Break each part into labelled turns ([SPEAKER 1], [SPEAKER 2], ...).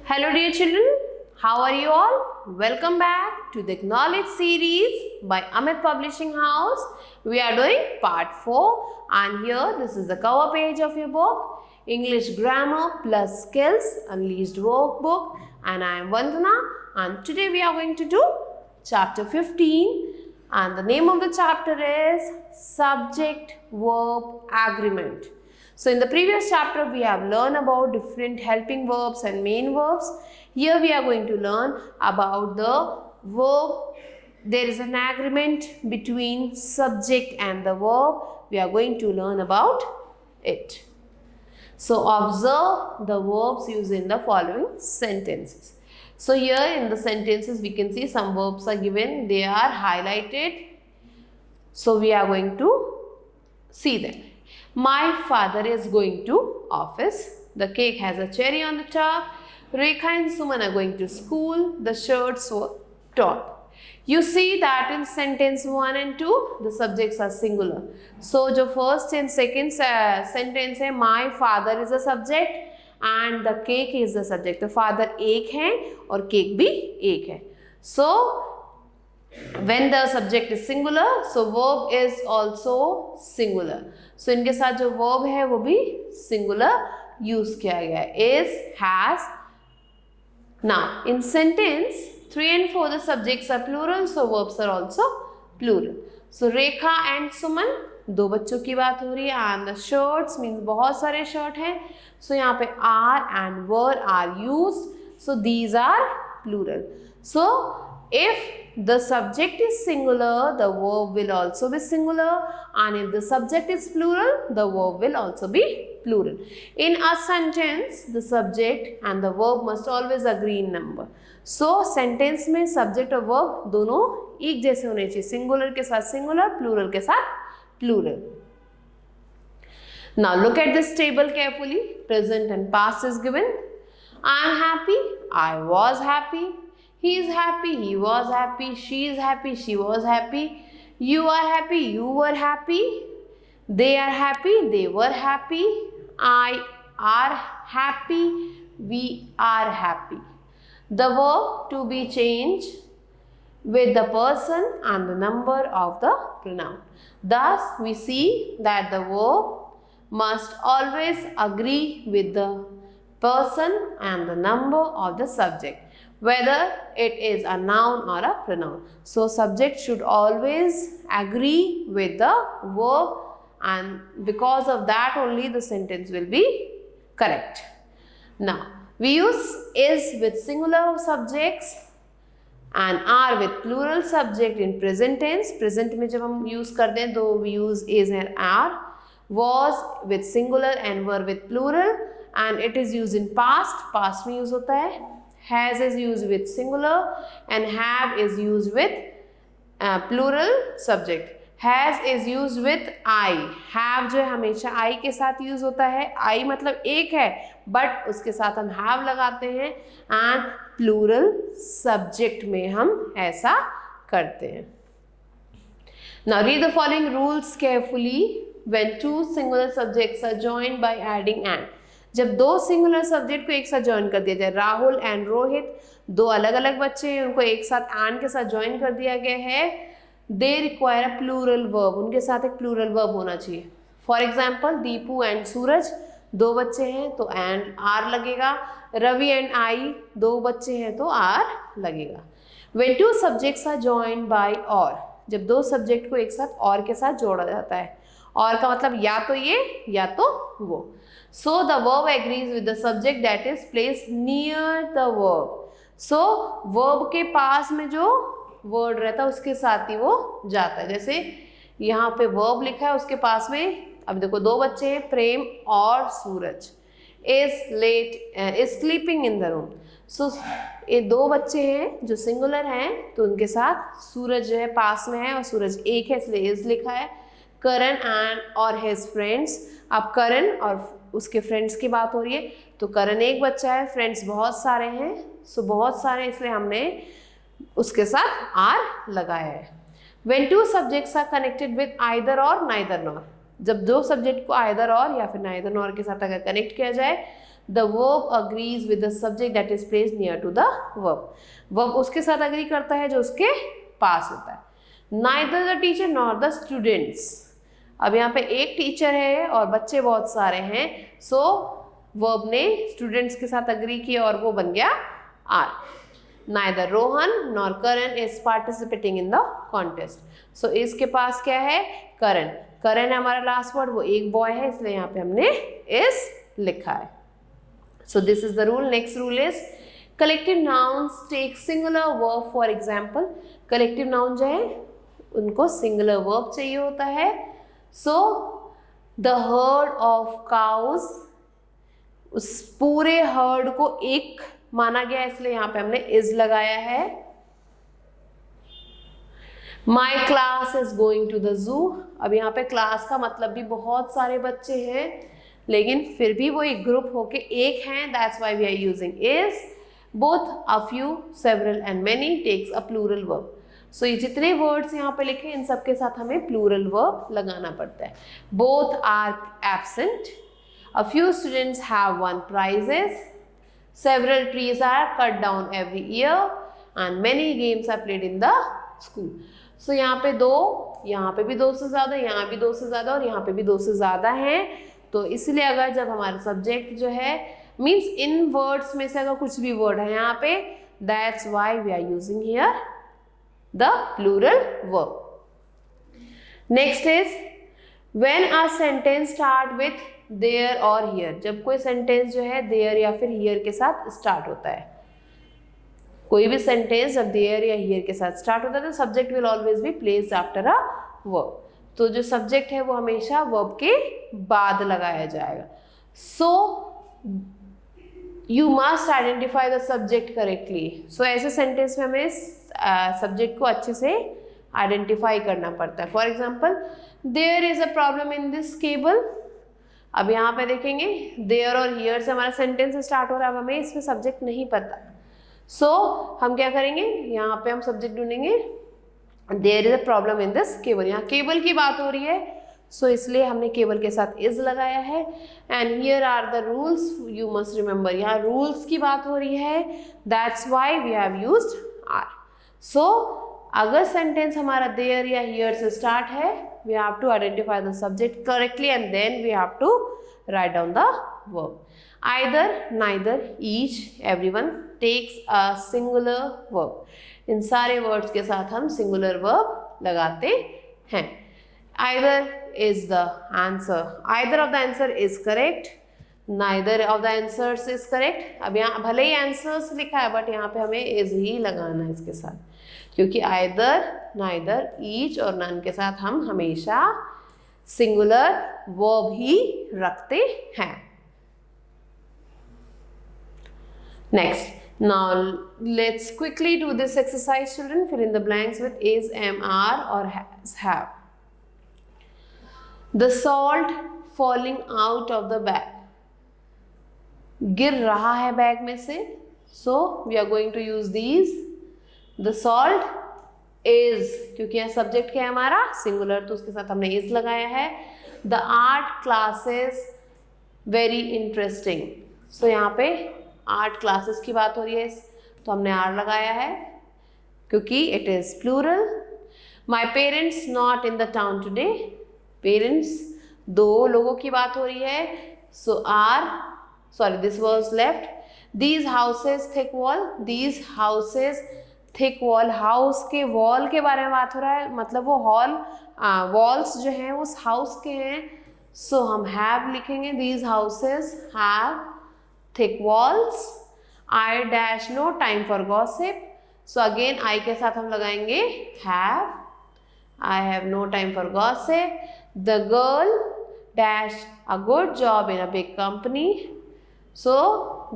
[SPEAKER 1] Hello dear children, how are you all? Welcome back to the Knowledge series by Amit Publishing House. We are doing part 4 and here this is the cover page of your book, English Grammar plus Skills Unleashed Workbook, and I am Vandana, and today we are going to do chapter 15 and the name of the chapter is Subject Verb Agreement. So in the previous chapter we have learned about different helping verbs and main verbs. Here we are going to learn about the verb. There is an agreement between subject and the verb. We are going to learn about it. So observe the verbs used in the following sentences. So here in the sentences we can see some verbs are given. They are highlighted. So we are going to see them. My father is going to office. The cake has a cherry on the top. Rekha and Suman are going to school. The shirts were torn. You see that in sentence 1 and 2, the subjects are singular. So, the first and second sentence है, my father is a subject and the cake is the subject. तो father एक है और cake भी एक है. So, when the subject is singular, so verb is also singular. So इनके साथ जो verb है वो भी singular use किया गया है. Is, has. Now in sentence 3 and 4 the subjects are plural, so verbs are also plural. So Rekha and Suman दो बच्चों की बात हो रही है and the shirts means बहुत सारे shirt हैं. So यहाँ पे are and were are used. So these are plural. So if the subject is singular, the verb will also be singular, and if the subject is plural, the verb will also be plural. In a sentence, the subject and the verb must always agree in number. So, sentence में subject और verb दोनों एक जैसे होने चाहिए. Singular के साथ singular, plural के साथ plural. Now, look at this table carefully. Present and past is given. I am happy. I was happy. He is happy, he was happy, she is happy, she was happy, you are happy, you were happy, they are happy, they were happy, I are happy, we are happy. The verb to be changed with the person and the number of the pronoun. Thus, we see that the verb must always agree with the person and the number of the subject, whether it is a noun or a pronoun. So, subject should always agree with the verb, and because of that only the sentence will be correct. Now, we use is with singular subjects and are with plural subject in present tense. Present में जब हम use करते हैं तो we use is and are. Was with singular and were with plural, and it is used in past. Past में use होता है. Has is used with singular and have is used with plural subject. Has is used with I. Have जो है हमेशा I के साथ use होता है. I मतलब एक है but उसके साथ हम have लगाते हैं and plural subject में हम ऐसा करते हैं. Now read the following rules carefully. When two singular subjects are joined by adding and. जब दो सिंगुलर सब्जेक्ट को एक साथ ज्वाइन कर दिया जाए, राहुल एंड रोहित दो अलग अलग बच्चे हैं, उनको एक साथ एंड के साथ ज्वाइन कर दिया गया है, they require a plural verb. उनके साथ एक प्लूरल वर्ब होना चाहिए. For example Deepu and Suraj दो बच्चे हैं तो एंड आर लगेगा. रवि एंड आई दो बच्चे हैं तो आर लगेगा. When two subjects are joined by और, जब दो सब्जेक्ट को एक साथ और के साथ जोड़ा जाता है. और का मतलब या तो ये या तो वो. So the verb agrees with the subject that is placed near the verb. So verb के पास में जो word रहता है उसके साथ ही वो जाता है. जैसे यहाँ पे verb लिखा है उसके पास में, अब देखो दो बच्चे हैं प्रेम और सूरज. is sleeping in the room. So ये दो बच्चे हैं जो सिंगुलर हैं तो उनके साथ सूरज जो है पास में है और सूरज एक है इसलिए is लिखा है. करण एंड और his friends. अब करण और उसके फ्रेंड्स की बात हो रही है तो करण एक बच्चा है, फ्रेंड्स बहुत सारे हैं, सो बहुत सारे इसलिए हमने उसके साथ आर लगाया है. When two subjects are connected with either or neither nor, जब दो सब्जेक्ट को either or या फिर neither nor के साथ अगर कनेक्ट किया जाए the verb agrees with the subject that is placed near to the verb. verb उसके साथ agree करता है जो उसके पास होता है. neither the teacher nor the students. अब यहाँ पे एक टीचर है और बच्चे बहुत सारे हैं, so verb ने students के साथ agree किया और वो बन गया are. neither Rohan nor Karan is participating in the contest. so इसके पास क्या है? Karan. Karan है हमारा लास्ट वर्ड, वो एक बॉय है इसलिए यहाँ पे हमने is लिखा है. So this is the rule. Next rule is collective nouns take singular verb. For example, collective noun जो है उनको singular verb चाहिए होता है. So the herd of cows, उस पूरे herd को एक माना गया इसलिए यहाँ पे हमने is लगाया है. My class is going to the zoo. अब यहाँ पे class का मतलब भी बहुत सारे बच्चे हैं, लेकिन फिर भी वो एक ग्रुप होके एक हैं. That's why we are using is. Both, a few, several and many takes a plural verb. So ये जितने words यहाँ पे लिखे इन सब के साथ हमें plural verb लगाना पड़ता है. Both are absent. A few students have won prizes. Several trees are cut down every year and many games are played in the school. So यहाँ पे दो, यहाँ पे भी दो से ज़्यादा, यहाँ भी दो से ज़्यादा और यहाँ पे भी दो से ज़्यादा हैं. तो इसलिए अगर जब हमारा सब्जेक्ट जो है मीन्स इन वर्ड्स में से अगर कुछ भी वर्ड है यहाँ पे, that's why we are using here the plural verb. Next is when a sentence start with there or here. जब कोई सेंटेंस जो है देयर या फिर हियर के साथ स्टार्ट होता है, कोई भी सेंटेंस जब देयर या हियर के साथ स्टार्ट होता है तो subject will always be placed after a verb. तो जो सब्जेक्ट है वो हमेशा वर्ब के बाद लगाया जाएगा. So you must identify the subject correctly. So ऐसे सेंटेंस में हमें सब्जेक्ट को अच्छे से आइडेंटिफाई करना पड़ता है. For example, there is a problem in this cable. अब यहाँ पे देखेंगे देयर और हियर से हमारा सेंटेंस स्टार्ट हो रहा है. अब हमें इसमें सब्जेक्ट नहीं पता, सो हम क्या करेंगे, यहाँ पे हम सब्जेक्ट ढूंढेंगे. There is a problem in this cable. यहाँ केबल की बात हो रही है, सो इसलिए हमने केबल के साथ इज लगाया है. And here are the rules you must remember. यहाँ रूल्स की बात हो रही है, that's why we have used are. So अगर सेंटेंस हमारा देयर या हियर से स्टार्ट है, we have to identify the subject correctly and then we have to write down the verb. Either, neither, each, everyone takes a singular verb. इन सारे words के साथ हम सिंगुलर वर्ब लगाते हैं. Either is the answer. Either of the answer is correct. Neither of the answers is correct. अब यहाँ भले ही answers लिखा है बट यहाँ पे हमें is ही लगाना है इसके साथ, क्योंकि either, neither, each और none के साथ हम हमेशा singular verb ही रखते हैं. Next. Now let's quickly do this exercise, children. Fill in the blanks with is, am, are or has, have. The salt falling out of the bag. गिर रहा है बैग में से, so we are going to use these. The salt is, क्योंकि यह subject क्या है हमारा सिंगुलर, तो उसके साथ हमने is लगाया है. The art classes very interesting. So यहाँ पे आर्ट क्लासेस की बात हो रही है तो हमने आर लगाया है क्योंकि it is plural. My parents not in the town today. Parents दो लोगों की बात हो रही है, so are, sorry this was left. These houses thick wall. These houses thick wall. House के वॉल के बारे में बात हो रहा है, मतलब वो हॉल वॉल्स जो हैं उस हाउस के हैं, सो हम हैव लिखेंगे. These houses have thick walls. I dash no time for gossip. So again I के साथ हम लगाएंगे have. I have no time for gossip. The girl dash a good job in a big company. So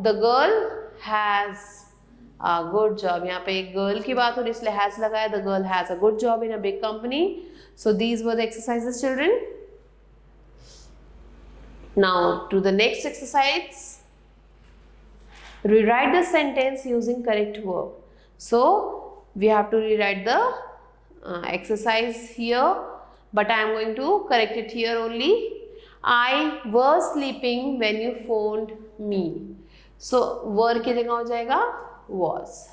[SPEAKER 1] the girl has a good job. यहाँ पे एक girl की बात हो रही इसलिए has लगाया. The girl has a good job in a big company. So these were the exercises, children. Now to the next exercise. Rewrite the sentence using correct verb. So we have to rewrite the exercise here, but I am going to correct it here only. I was sleeping when you phoned me. So were की जगह हो जाएगा was.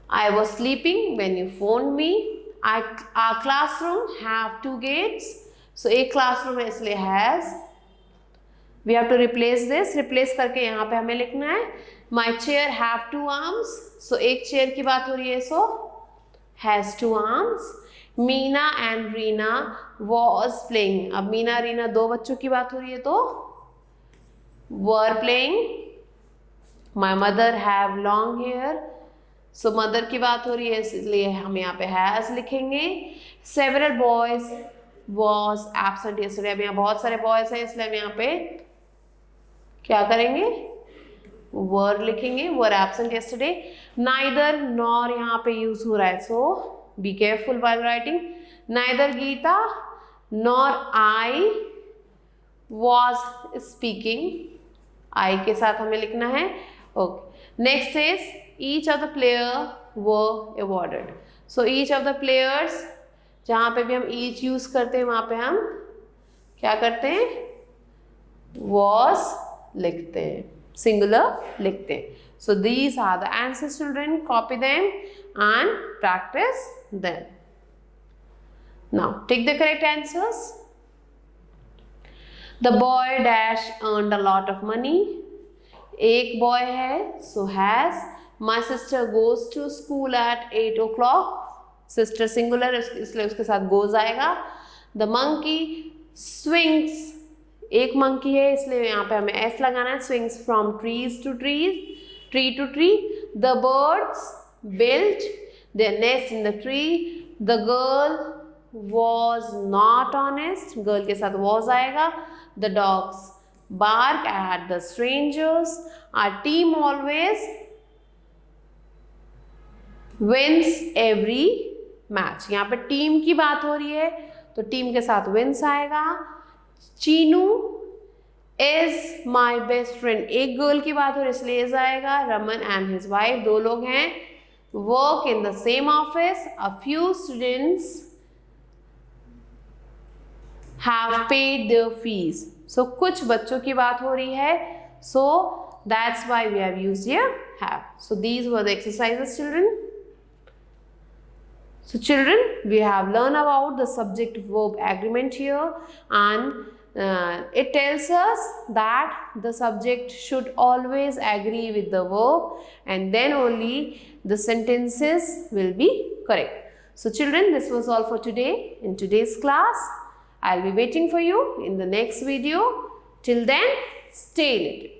[SPEAKER 1] I was sleeping when you phoned me. Our classroom have 2 gates. So एक classroom है इसलिए has. We have to replace this. Replace करके यहाँ पे हमें लिखना है My chair have 2 arms. So एक chair की बात हो रही है, so has 2 arms. Meena and Reena was playing. अब मीना रीना 2 बच्चों की बात हो रही है तो were playing. My mother have long hair. So mother की बात हो रही है इसलिए हम यहाँ पे has लिखेंगे. Several boys was absent yesterday. अब यहाँ बहुत सारे boys हैं इसलिए हम यहाँ पे क्या करेंगे were लिखेंगे. were absent yesterday. Neither nor यहाँ पे use हो रहा है, so be careful while writing. Neither Geeta nor I was speaking. I के साथ हमें लिखना है. Okay. Next is each of the player were awarded. So each of the players, जहाँ पे भी हम each use करते हैं वहाँ पे हम क्या करते हैं was लिखते हैं, singular लिखते हैं. So these are the answers, children. Copy them and practice them. Now take the correct answers. The boy dash earned a lot of money. एक boy है, so has. My sister goes to school at 8 o'clock. Sister singular इसलिए उसके साथ goes आएगा. The monkey swings. एक monkey है इसलिए यहाँ पे हमें s लगाना है. Swings from trees to trees, tree to tree. The birds built their nest in the tree. The girl was not honest. Girl के साथ was आएगा. The dogs bark at the strangers. Our team always wins every match. यहाँ पे team की बात हो रही है तो टीम के साथ wins आएगा. Chinu is my best friend. एक गर्ल की बात हो रही है इसलिए is आएगा. रमन and his wife 2 लोग हैं. Work in the same office. A few students have paid their fees. So कुछ बच्चों की बात हो रही है. So that's why we have used here have. So these were the exercises, children. So children, we have learned about the subject verb agreement here, and it tells us that the subject should always agree with the verb, and then only the sentences will be correct. So children, this was all for today in today's class. I'll be waiting for you in the next video. Till then, stay knitted.